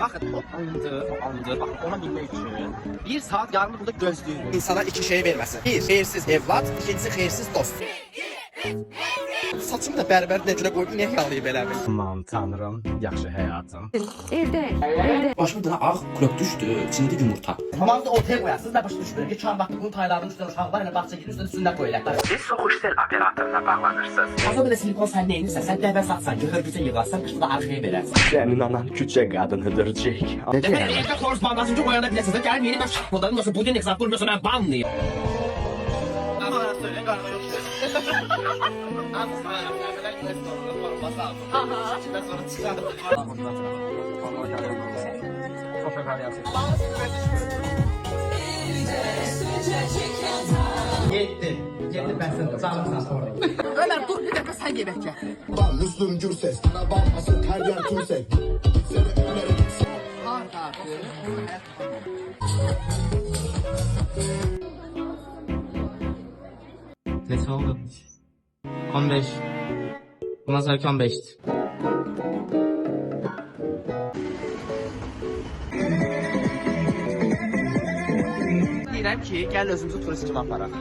Bakın o andır. Bakın ona bilmek için 1 saat yarım burada gözlüyoruz. İnsana iki şey verməsin. Bir, xeyirsiz evlat, ikincisi xeyirsiz dost. Saçımı da bərbər necə qoyub niyə yağlayıb elə bil? Aman tanrım, yaxşı həyatım. Evde. Başımın dına ağ krok düşdü, içində yumurta. Tamam da ortaya qoyasınız, mən başa düşmürəm ki, çan vaxtı bunun taylarının üstünə uşaqlar ilə bağça girir, üstünə qoyurlar. Siz soxuş sel operatoruna bağlanırsınız. Azə belə silikon sən neyinirsən, sən dəvə satsan, hörgücə yığarsan, qışda arxaya verərsən. Sənin anan küçə qadınıdır, Jack. Demək, evdə xoruz bandajıncı qoyana biləsiniz, gəlin yeni mən şahbodanım, yoxsa budin exakt vurmuyorsa mən banlıyım. Ama söyleyin qarma yoxdur. Aha. İçinden sonra çıkardım. Yetti ben sana canım sonra. Ömer dur bir dakika sen yemek ye. Müslüm Gürses, ana bakmasın her yer tümsek. Gitsene evlere gitsin. Neyse oldu. 15. Bundan sonraki 15'ti. Deyirəm ki, gəl özümüzü turist kimi aparaq.